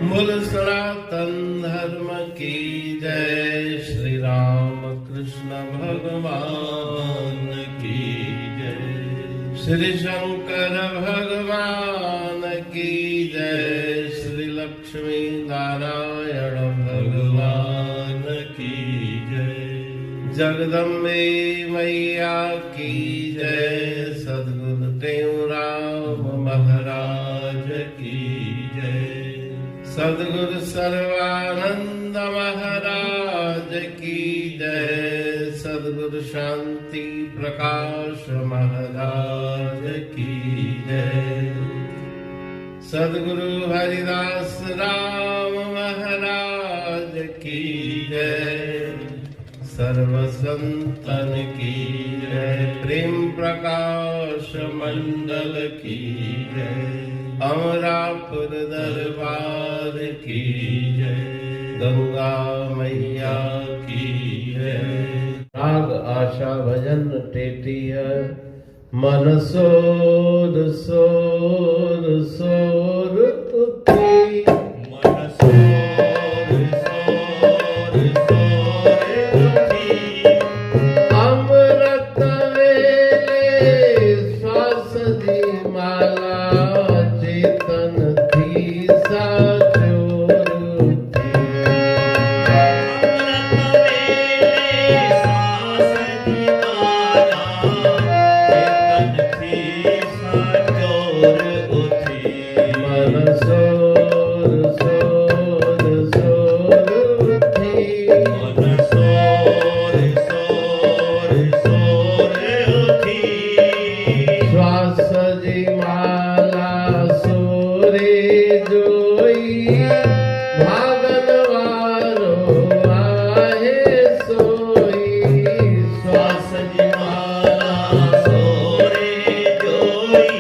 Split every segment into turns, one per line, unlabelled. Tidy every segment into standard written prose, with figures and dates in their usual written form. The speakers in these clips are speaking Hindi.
बोल सनातन धर्म की जय। श्री राम कृष्ण भगवान की जय। श्री शंकर भगवान की जय। श्री लक्ष्मी नारायण भगवान की जय। जगदम्बे मैया की जय। सद्गुरु देवराम महाराज की जय। सद्गुरु सर्वानंद महाराज की जय। सद्गुरु शांति प्रकाश महाराज की जय। सद्गुरु हरिदास राम महाराज की जय। सर्व संतन की जय। प्रेम प्रकाश मंडल की जय। अमरापुर दरबार की जय। गंगा मैया की जय। राग आशा भजन टेटिय मन सोर सोर सोर उठी। मन सोर सोर सोर उठी। अमृत वेले श्वास दी माला। चेतन थी साचोर उठी। अमृत वेले श्वास दी माला। चेतन थी साचोर उठी। मन सोर सोर सोर उठी। मन सोर सोर सोर उठी। श्वास जी माला सोरे जोई। भागन वारो आहे सोई। श्वास जी माला सोरे जोई।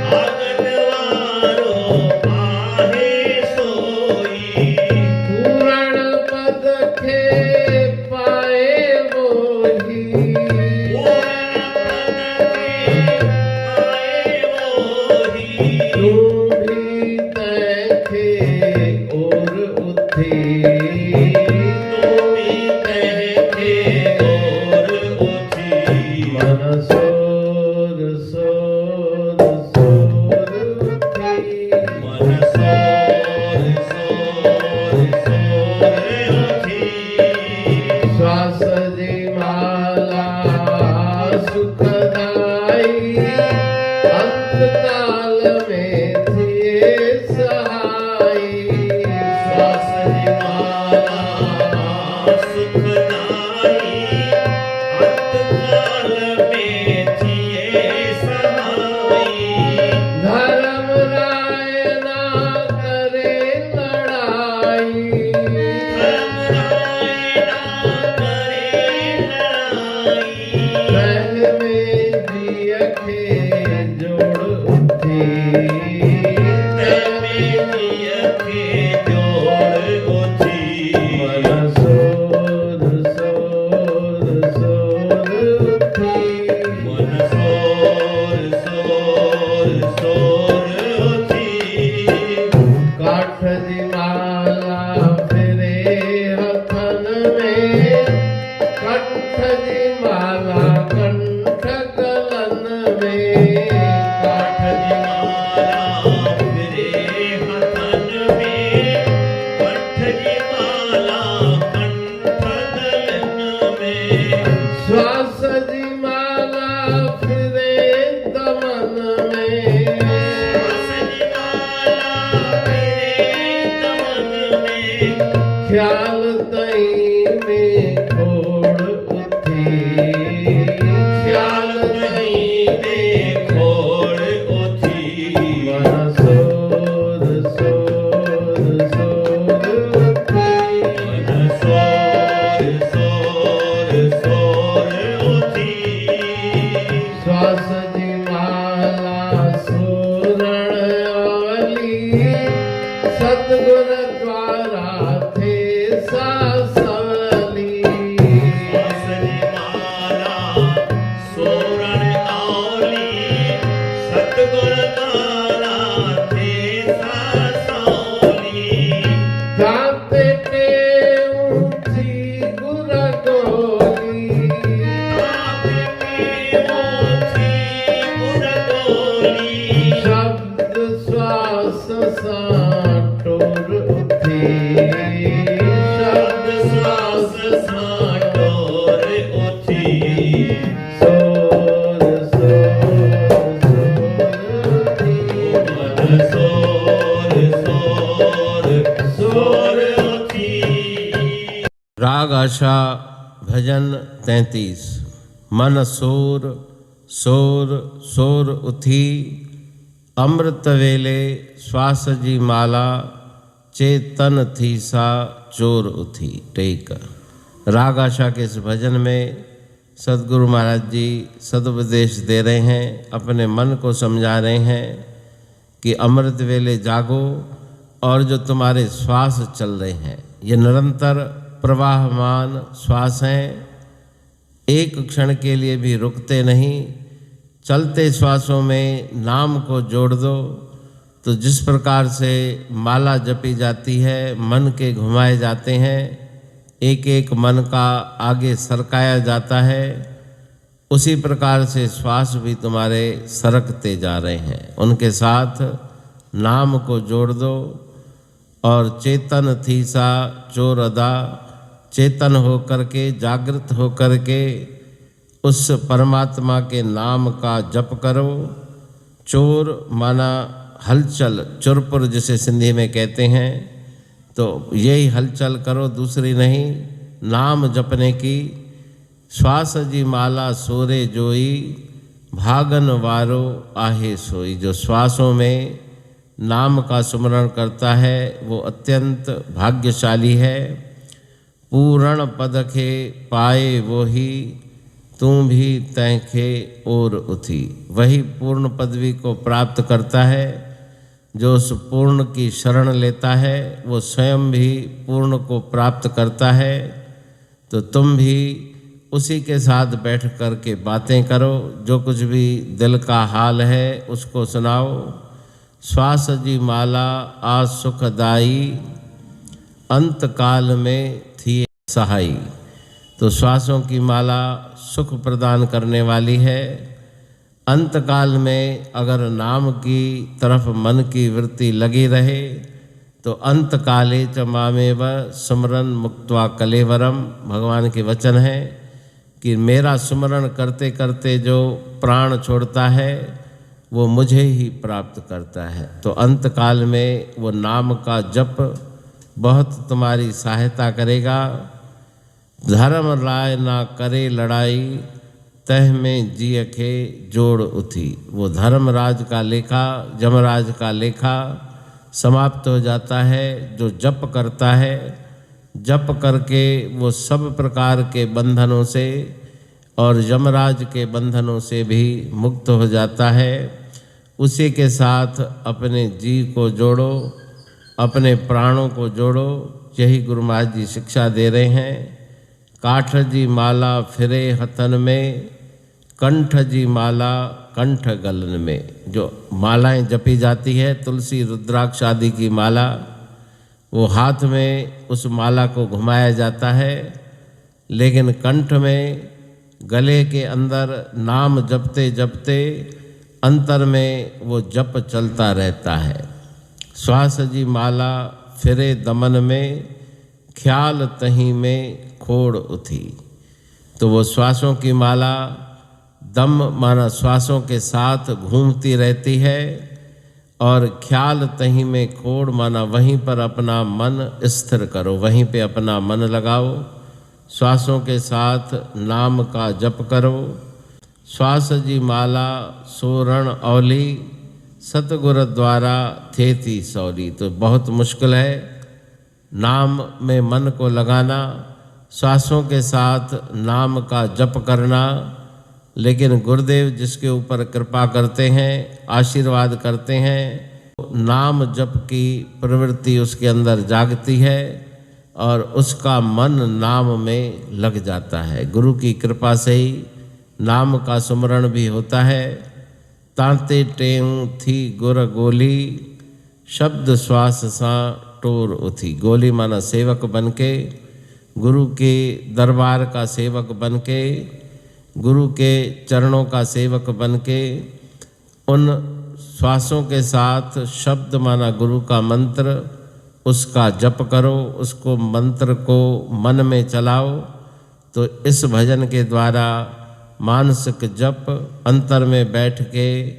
भागन वारो आहे सोई। पूरण पद खे पाए मोही। पूरण पद खे पाए मोही। ढूंढी तैखे और उठी। ढूंढी तैखे और उठी। मन सोर सोर सोर उठी। मन सोर सोर सोर उठी। श्वास जी माला सुखदाई। अंतकाल में थिए सहाई। श्वास जी माला सुखदाई। अंतकाल में थिए सहाई। धर्म राय ना करे लड़ाई। धर्म राय ना करे लड़ाई। पहले में दिया के जोड़ उठी। पहले दिया के जोड़ उठी। मन सोर सोर सोर उठी। मन सोर सोर सोर उठी। काठ जी माला फिरे हथन में। कंठ जी माला कंठ गलन में। काठ जी माला फिरे हथन में। कंठ जी माला कंठ गलन में। श्वास जी माला फिरे दमन में। श्वास जी माला फिरे दमन में। ख्याल तई में खोड़ उठी। ख्याल तई में खोड़ उठी। मन सोर सोर सोर उठी। मन सोर सोर सोर उठी। श्वास जी माला सोरण अवली। सतगुर द्वारा थे सासवली। श्वास जी माला सोरण अवली। सतगुर द्वारा थे सासवली।
सां टोर उथी
शब्द श्वास सां टोर उथी
सोर सोर सोर उथी
मन सोर सोर सोर उथी।
राग आशा भजन 33। मन सोर सोर सोर उथी अमृत वेले श्वास जी माला चेतन थी सा चोर उथी। टेक। राग आशा के इस भजन में सदगुरु महाराज जी सदुपदेश दे रहे हैं, अपने मन को समझा रहे हैं कि अमृत वेले जागो और जो तुम्हारे श्वास चल रहे हैं ये निरंतर प्रवाहमान श्वास हैं, एक क्षण के लिए भी रुकते नहीं। चलते श्वासों में नाम को जोड़ दो तो जिस प्रकार से माला जपी जाती है, मन के घुमाए जाते हैं, एक एक मन का आगे सरकाया जाता है, उसी प्रकार से श्वास भी तुम्हारे सरकते जा रहे हैं। उनके साथ नाम को जोड़ दो और चेतन थी सा चोर अदा, चेतन होकर के, जागृत होकर के उस परमात्मा के नाम का जप करो। चोर माना हलचल, चुरपुर जिसे सिंधी में कहते हैं, तो यही हलचल करो, दूसरी नहीं, नाम जपने की। श्वास जी माला सोरे जोई भागन वारो आहे सोई। जो श्वासों में नाम का सुमरण करता है वो अत्यंत भाग्यशाली है। पूर्ण पद के पाए वो ही तू भी तैखे और उथी। वही पूर्ण पदवी को प्राप्त करता है जो उस पूर्ण की शरण लेता है, वो स्वयं भी पूर्ण को प्राप्त करता है। तो तुम भी उसी के साथ बैठ कर के बातें करो, जो कुछ भी दिल का हाल है उसको सुनाओ। श्वास जी माला आ सुखदाई अंत काल में थी सहाई। तो श्वासों की माला सुख प्रदान करने वाली है। अंत काल में अगर नाम की तरफ मन की वृत्ति लगी रहे तो अंत काले च मामेव सुमरन मुक्त्वा कलेवरम। भगवान के वचन है कि मेरा सुमरण करते करते जो प्राण छोड़ता है वो मुझे ही प्राप्त करता है। तो अंत काल में वो नाम का जप बहुत तुम्हारी सहायता करेगा। धर्म राय ना करे लड़ाई तह में जी के जोड़ उथी। वो धर्मराज का लेखा, जमराज का लेखा समाप्त हो जाता है। जो जप करता है, जप करके वो सब प्रकार के बंधनों से और यमराज के बंधनों से भी मुक्त हो जाता है। उसी के साथ अपने जी को जोड़ो, अपने प्राणों को जोड़ो। यही गुरु महाराज जी शिक्षा दे रहे हैं। काठ जी माला फिरे हथन में, कंठ जी माला कंठ गलन में। जो मालाएं जपी जाती है, तुलसी रुद्राक्ष आदि की माला, वो हाथ में उस माला को घुमाया जाता है, लेकिन कंठ में, गले के अंदर नाम जपते जपते अंतर में वो जप चलता रहता है। श्वास जी माला फिरे दमन में, ख्याल तहीं में खोड़ उथी। तो वो श्वासों की माला दम माना श्वासों के साथ घूमती रहती है और ख्याल तहीं में खोड़ माना वहीं पर अपना मन स्थिर करो, वहीं पे अपना मन लगाओ। श्वासों के साथ नाम का जप करो। श्वास जी माला सोरण औली सतगुर द्वारा थेती सौली। तो बहुत मुश्किल है नाम में मन को लगाना, श्वासों के साथ नाम का जप करना, लेकिन गुरुदेव जिसके ऊपर कृपा करते हैं, आशीर्वाद करते हैं, नाम जप की प्रवृत्ति उसके अंदर जागती है और उसका मन नाम में लग जाता है। गुरु की कृपा से ही नाम का सुमरण भी होता है। तांते टेऊ थी गुर गोली शब्द श्वास सा टोर उथी। गोली माना सेवक बनके, गुरु के दरबार का सेवक बनके, गुरु के चरणों का सेवक बनके, उन श्वासों के साथ शब्द माना गुरु का मंत्र, उसका जप करो, उसको मंत्र को मन में चलाओ। तो इस भजन के द्वारा मानसिक जप अंतर में बैठ के,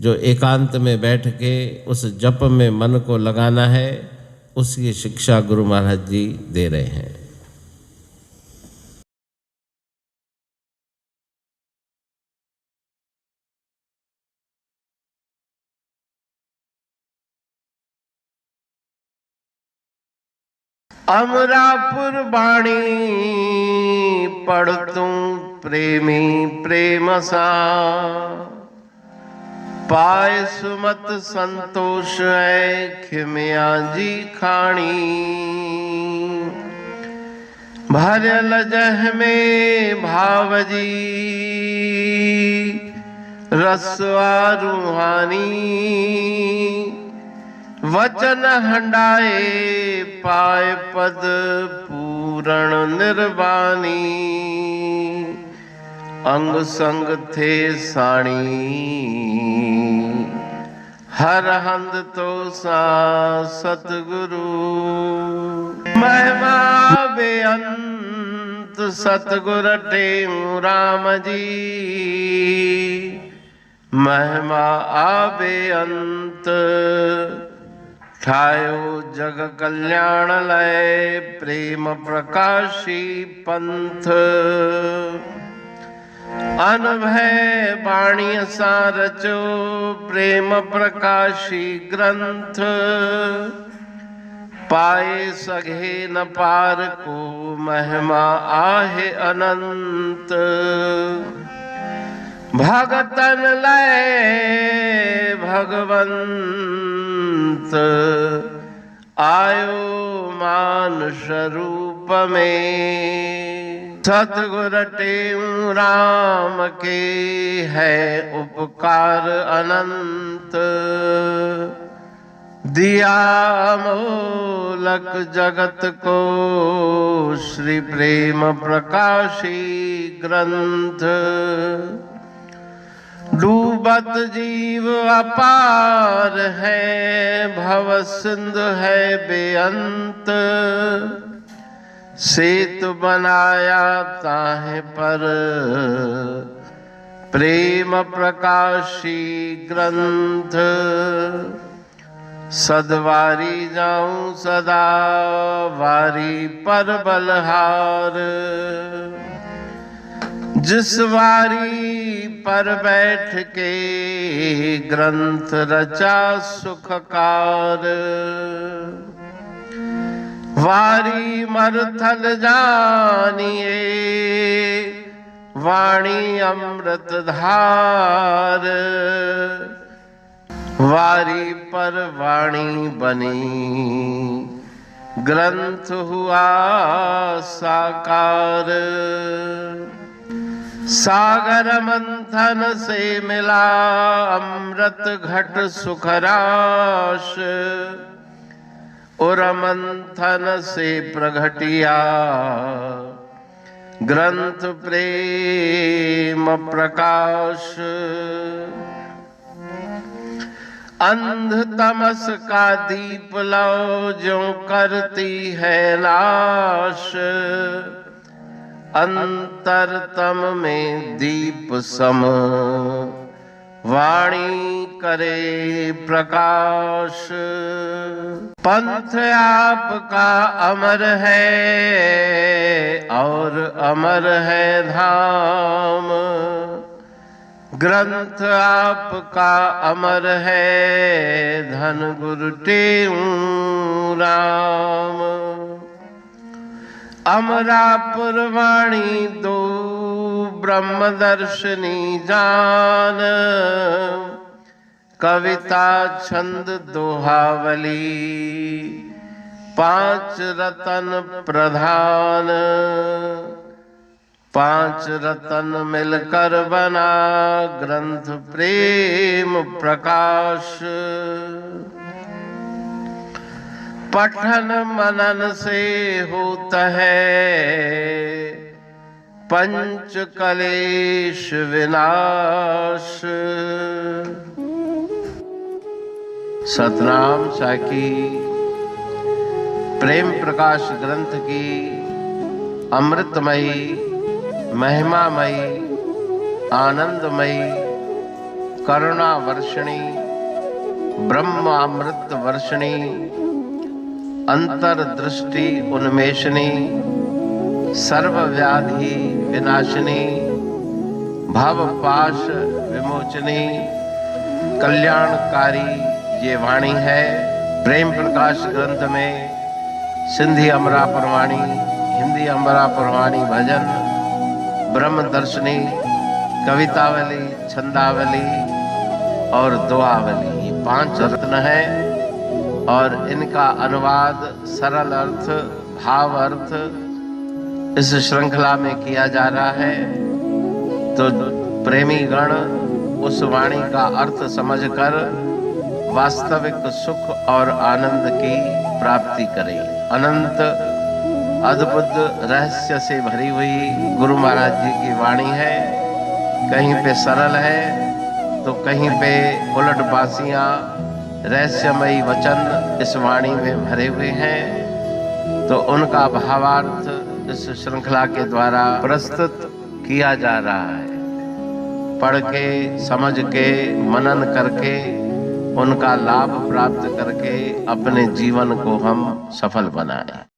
जो एकांत में बैठ के उस जप में मन को लगाना है, उसकी शिक्षा गुरु महाराज जी दे रहे हैं।
अमरापुर बाणी पढ़तूं प्रेमी प्रेम सा, पाए सुमत संतोष है खिमिया जी खाणी। भरल जह में भावजी रसवा रूहानी, वचन हंडाए पाए पद पूरण निर्वाणी। अंग संग थे साणी हर हंद तो सा सतगुरु। महिमा बेअंत सतगुर टेऊ राम जी, महिमा आबे अंत ठायो जग कल्याण लय प्रेम प्रकाशी पंथ। अनभय बाणी सा रचो प्रेम प्रकाशी ग्रंथ। पाए सघे न पार को महिमा आहे अनंत। भगतन लय भगवंत आयो मानुष रूप में। सतगुर टेऊ राम के है उपकार अनंत। दिया मोलक जगत को श्री प्रेम प्रकाशी ग्रंथ। डूबत जीव अपार है भव सिंधु है बेअंत। सेतु बनाया ताहे पर प्रेम प्रकाशी ग्रंथ। सदवारी जाऊं सदा वारी पर बलहार। जिस वारी पर बैठ के ग्रंथ रचा सुखकार। वारी मरथल जानिए वाणी अमृत धार। वारी पर वाणी बनी ग्रंथ हुआ साकार। सागर मंथन से मिला अमृत घट सुखराश। और मंथन से प्रगटिया ग्रंथ प्रेम प्रकाश। अंध तमस का दीप लो जो करती है नाश। अंतरतम में दीप सम वाणी करे प्रकाश। पंथ आपका अमर है और अमर है धाम। ग्रंथ आपका अमर है धन गुरु टेऊ राम। अमरापुर वाणी दो ब्रह्मदर्शनी जान। कविता छंद दोहावली पांच रतन प्रधान। पांच रतन मिलकर बना ग्रंथ प्रेम प्रकाश। पठन मनन से होता है पंच कलेश विनाश। सतनाम साखी प्रेम प्रकाश ग्रंथ की अमृतमयी महिमामयी आनंदमयी करुणा वर्षिणी ब्रह्म अमृत वर्षिणी अंतर्दृष्टि उन्मेषणी सर्वव्याधि विनाशिनी भव पाश विमोचनी कल्याणकारी ये वाणी है। प्रेम प्रकाश ग्रंथ में सिंधी अमरापुर वाणी, हिंदी अमरापुर वाणी भजन, ब्रह्म दर्शनी, कवितावली, छंदावली और दुआवली, ये 5 रत्न है और इनका अनुवाद सरल अर्थ भाव अर्थ इस श्रृंखला में किया जा रहा है। तो प्रेमी गण उस वाणी का अर्थ समझकर वास्तविक सुख और आनंद की प्राप्ति करें। अनंत अद्भुत रहस्य से भरी हुई गुरु महाराज जी की वाणी है। कहीं पे सरल है तो कहीं पे उलट बासियां रहस्यमयी वचन इस वाणी में भरे हुए हैं। तो उनका भावार्थ इस श्रृंखला के द्वारा प्रस्तुत किया जा रहा है। पढ़ के समझ के मनन करके उनका लाभ प्राप्त करके अपने जीवन को हम सफल बनाएं।